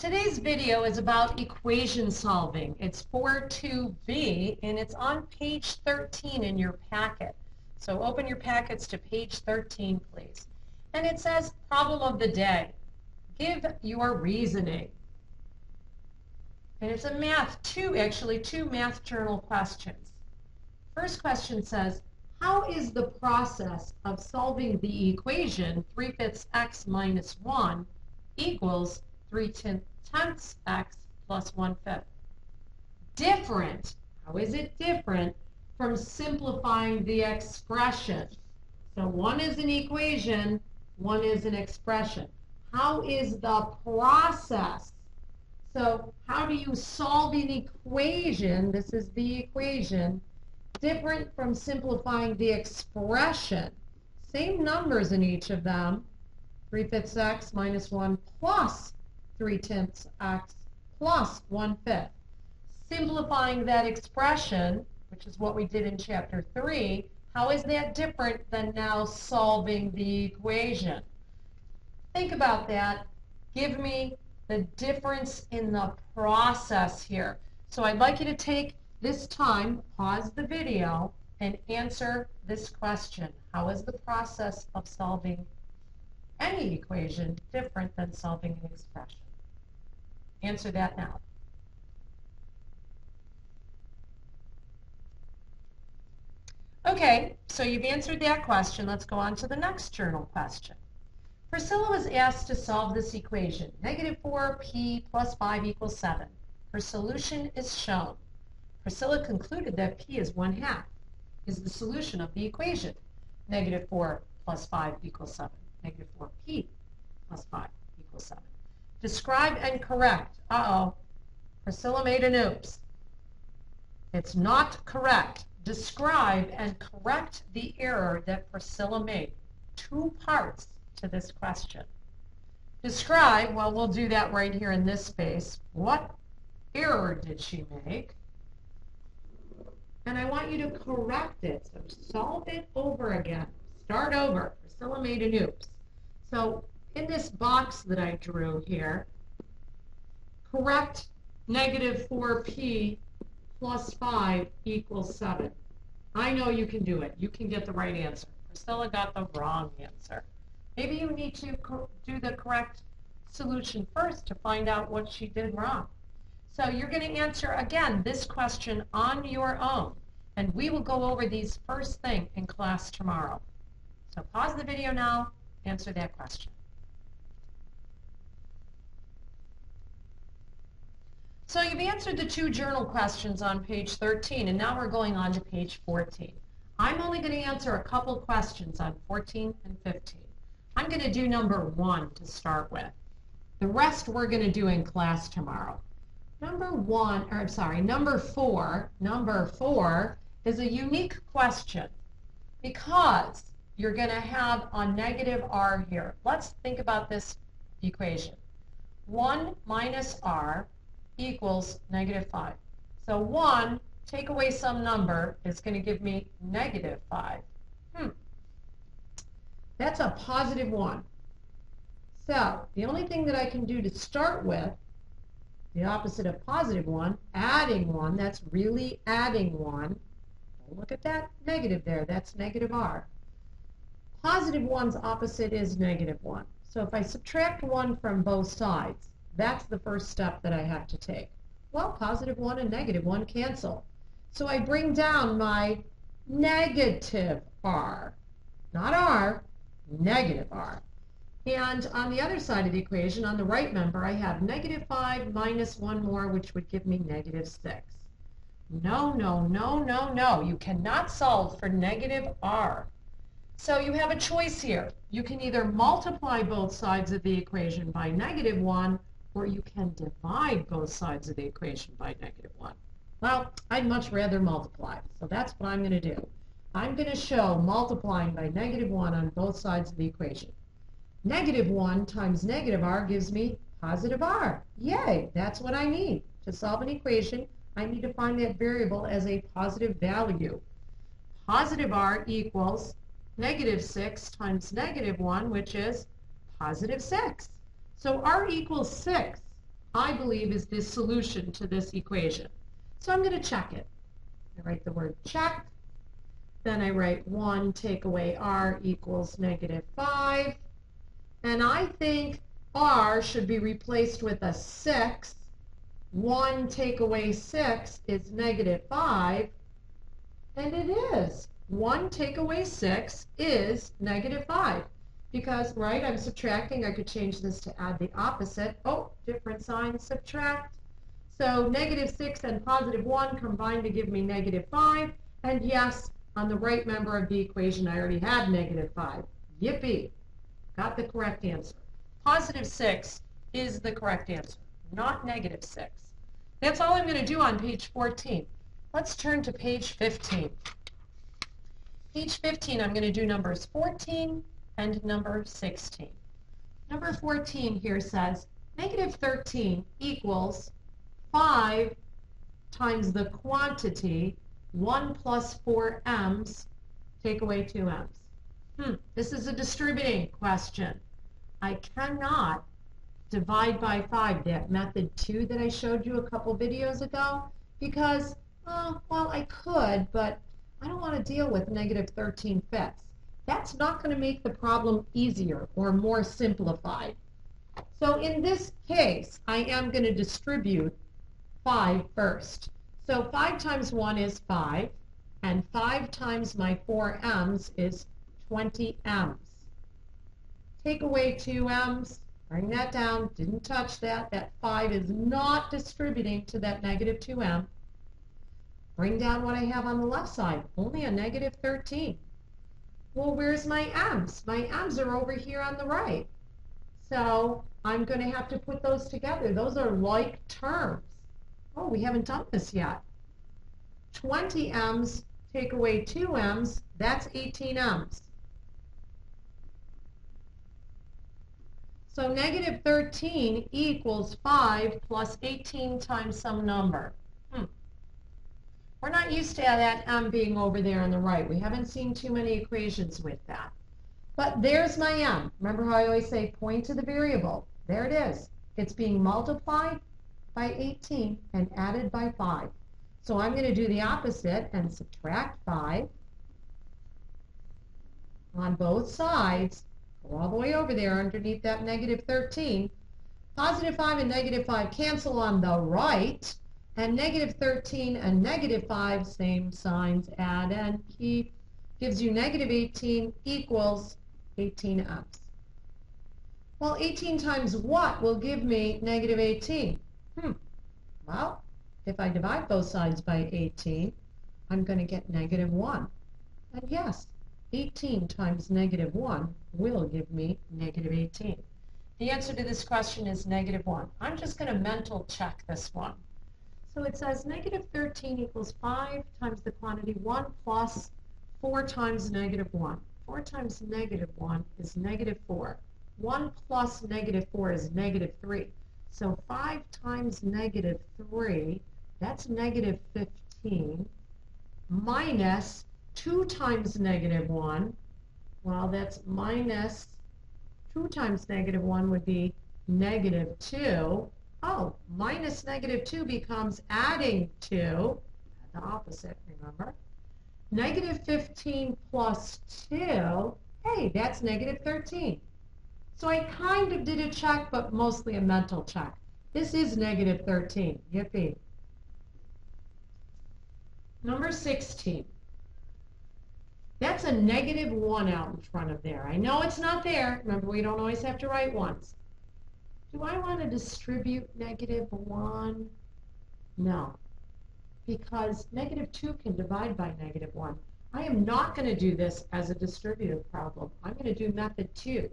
Today's video is about equation solving. It's 4-2b and it's on page 13 in your packet. So open your packets to page 13, please. And it says problem of the day. Give your reasoning. And it's a two math journal questions. First question says, how is the process of solving the equation 3/5 x minus 1 equals 3/10 x plus 1/5 different? How is it different from simplifying the expression? So one is an equation, one is an expression. How is the process? So how do you solve an equation? This is the equation. Different from simplifying the expression. Same numbers in each of them. 3/5 x minus 1 plus 3/10 x plus 1/5. Simplifying that expression, which is what we did in chapter 3, how is that different than now solving the equation? Think about that. Give me the difference in the process here. So I'd like you to take this time, pause the video, and answer this question. How is the process of solving any equation different than solving an expression? Answer that now. Okay, so you've answered that question. Let's go on to the next journal question. Priscilla was asked to solve this equation. -4p plus 5 equals 7. Her solution is shown. Priscilla concluded that p is 1/2 is the solution of the equation. -4 plus 5 equals 7. -4p plus 5 equals 7. Describe and correct. Uh-oh. Priscilla made an oops. It's not correct. Describe and correct the error that Priscilla made. Two parts to this question. Describe, well, we'll do that right here in this space. What error did she make? And I want you to correct it. So solve it over again. Start over. Priscilla made an oops. So in this box that I drew here, correct -4p plus 5 equals 7. I know you can do it. You can get the right answer. Priscilla got the wrong answer. Maybe you need to do the correct solution first to find out what she did wrong. So you're going to answer, again, this question on your own. And we will go over these first thing in class tomorrow. So pause the video now, answer that question. So you've answered the two journal questions on page 13, and now we're going on to page 14. I'm only going to answer a couple questions on 14 and 15. I'm going to do number 1 to start with. The rest we're going to do in class tomorrow. Number 4 is a unique question because you're going to have a -r here. Let's think about this equation. 1 minus r equals -5. So 1, take away some number, is going to give me -5. That's a +1. So the only thing that I can do to start with, the opposite of +1, adding 1, that's really adding 1. Look at that negative there, that's -r. +1's opposite is -1. So if I subtract 1 from both sides, that's the first step that I have to take. Well, +1 and -1 cancel. So I bring down my -r, not r, -r. And on the other side of the equation, on the right member, I have -5 minus 1 more, which would give me -6. No, no, no, no, no. You cannot solve for -r. So you have a choice here. You can either multiply both sides of the equation by -1, or you can divide both sides of the equation by -1. Well, I'd much rather multiply, so that's what I'm going to do. I'm going to show multiplying by -1 on both sides of the equation. -1 times -r gives me +r. Yay, that's what I need. To solve an equation, I need to find that variable as a positive value. +r equals -6 times -1, which is +6. So r equals 6. I believe is the solution to this equation. So I'm going to check it. I write the word check. Then I write 1 take away r equals -5. And I think r should be replaced with a 6. 1 take away 6 is -5. And it is. 1 take away 6 is -5. Because, right, I'm subtracting. I could change this to add the opposite. Oh, different sign, subtract. So -6 and +1 combine to give me -5. And yes, on the right member of the equation, I already had -5. Yippee! Got the correct answer. +6 is the correct answer, not -6. That's all I'm going to do on page 14. Let's turn to page 15. Page 15, I'm going to do numbers 14 and number 16. Number 14 here says -13 equals 5 times the quantity 1 plus 4 m's, take away 2 m's. This is a distributing question. I cannot divide by 5, that method 2 that I showed you a couple videos ago, because, well, I could, but I don't want to deal with -13/5. That's not going to make the problem easier or more simplified. So in this case, I am going to distribute 5 first. So 5 times 1 is 5, and 5 times my 4 m's is 20 m's. Take away 2 m's, bring that down, didn't touch that. That 5 is not distributing to that -2m. Bring down what I have on the left side, only a -13. Well, where's my m's? My m's are over here on the right. So I'm going to have to put those together. Those are like terms. Oh, we haven't done this yet. 20 m's take away 2 m's, that's 18 m's. So -13 equals 5 plus 18 times some number. We're not used to that m being over there on the right. We haven't seen too many equations with that. But there's my m. Remember how I always say point to the variable. There it is. It's being multiplied by 18 and added by 5. So I'm going to do the opposite and subtract 5 on both sides. Go all the way over there underneath that -13. +5 and -5 cancel on the right. And -13 and -5, same signs, add and keep, gives you -18 equals 18 m's. Well, 18 times what will give me -18? Well, if I divide both sides by 18, I'm going to get -1. And yes, 18 times -1 will give me -18. The answer to this question is -1. I'm just going to mental check this one. So it says -13 equals 5 times the quantity 1 plus 4 times -1. 4 times -1 is -4. 1 plus -4 is -3. So 5 times -3, that's -15, minus 2 times -1. Well, that's minus 2 times -1 would be -2. Oh, minus -2 becomes adding 2. The opposite, remember? -15 plus 2, hey, that's -13. So I kind of did a check, but mostly a mental check. This is -13. Yippee. Number 16. That's a -1 out in front of there. I know it's not there. Remember, we don't always have to write ones. Do I want to distribute -1? No, because -2 can divide by -1. I am not going to do this as a distributive problem. I'm going to do method 2,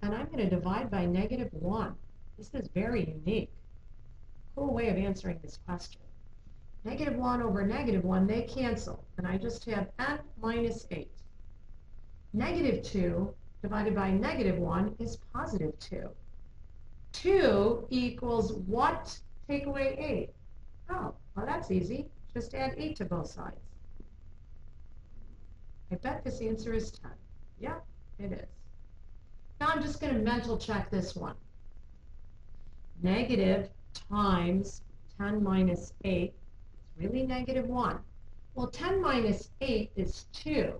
and I'm going to divide by -1. This is very unique. Cool way of answering this question. -1 over -1, they cancel, and I just have n minus 8. -2 divided by -1 is +2. 2 equals what? Take away 8. Oh, well, that's easy. Just add 8 to both sides. I bet this answer is 10. Yeah, it is. Now I'm just going to mental check this one. times 10 minus 8, it's really negative 1. Well, 10 minus 8 is 2.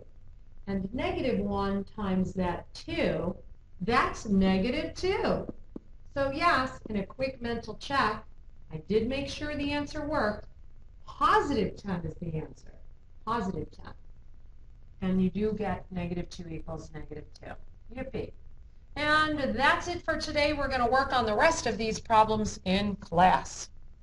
And negative 1 times that 2, that's negative 2. So yes, in a quick mental check, I did make sure the answer worked. Positive 10 is the answer. Positive 10. And you do get negative 2 equals negative 2. Yippee. And that's it for today. We're going to work on the rest of these problems in class.